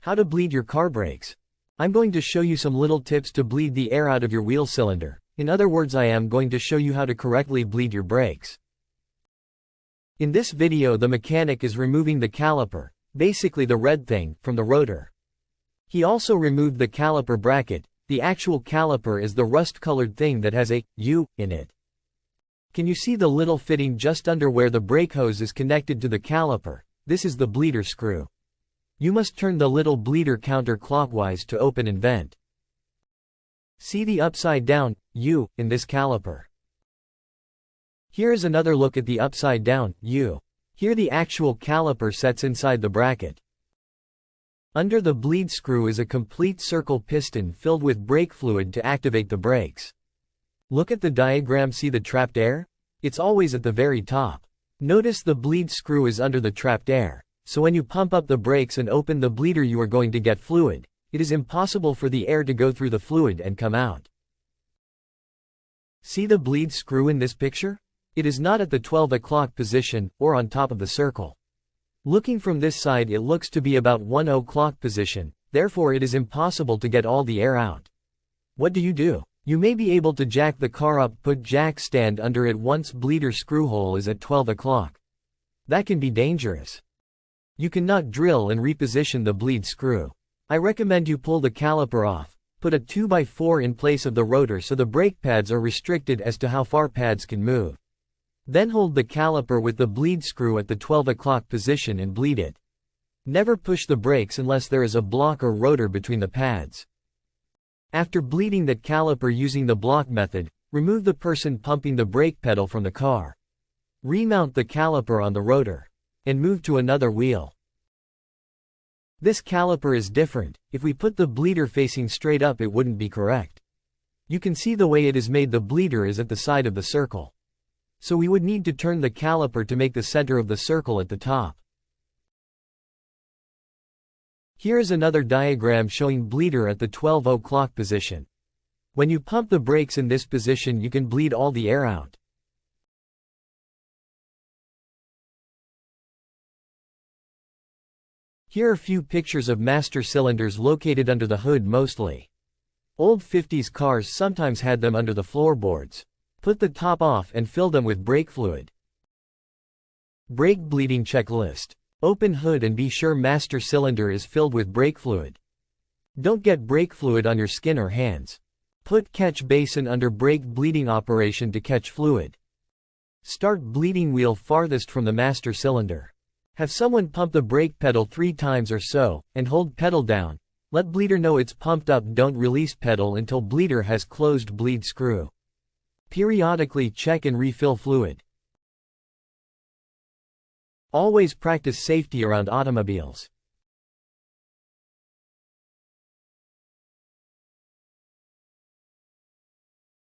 How to bleed your car brakes. I'm going to show you some little tips to bleed the air out of your wheel cylinder. In other words, I am going to show you how to correctly bleed your brakes. In this video, the mechanic is removing the caliper, basically the red thing, from the rotor. He also removed the caliper bracket. The actual caliper is the rust-colored thing that has a U in it. Can you see the little fitting just under where the brake hose is connected to the caliper? This is the bleeder screw. You must turn the little bleeder counterclockwise to open and vent. See the upside-down U in this caliper. Here is another look at the upside-down U. Here the actual caliper sets inside the bracket. Under the bleed screw is a complete circle piston filled with brake fluid to activate the brakes. Look at the diagram. See the trapped air? It's always at the very top. Notice the bleed screw is under the trapped air. So when you pump up the brakes and open the bleeder, you are going to get fluid. It is impossible for the air to go through the fluid and come out. See the bleed screw in this picture? It is not at the 12 o'clock position, or on top of the circle. Looking from this side, it looks to be about 1 o'clock position, therefore it is impossible to get all the air out. What do? You may be able to jack the car up, put jack stand under it once bleeder screw hole is at 12 o'clock. That can be dangerous. You cannot drill and reposition the bleed screw. I recommend you pull the caliper off, put a 2x4 in place of the rotor so the brake pads are restricted as to how far pads can move. Then hold the caliper with the bleed screw at the 12 o'clock position and bleed it. Never push the brakes unless there is a block or rotor between the pads. After bleeding that caliper using the block method, remove the person pumping the brake pedal from the car. Remount the caliper on the rotor. And move to another wheel. This caliper is different. If we put the bleeder facing straight up, it wouldn't be correct. You can see the way it is made. The bleeder is at the side of the circle. So we would need to turn the caliper to make the center of the circle at the top. Here is another diagram showing bleeder at the 12 o'clock position. When you pump the brakes in this position, you can bleed all the air out. Here are few pictures of master cylinders located under the hood mostly. Old 50s cars sometimes had them under the floorboards. Put the top off and fill them with brake fluid. Brake bleeding checklist. Open hood and be sure master cylinder is filled with brake fluid. Don't get brake fluid on your skin or hands. Put catch basin under brake bleeding operation to catch fluid. Start bleeding wheel farthest from the master cylinder. Have someone pump the brake pedal 3 times or so, and hold pedal down. Let bleeder know it's pumped up. Don't release pedal until bleeder has closed bleed screw. Periodically check and refill fluid. Always practice safety around automobiles.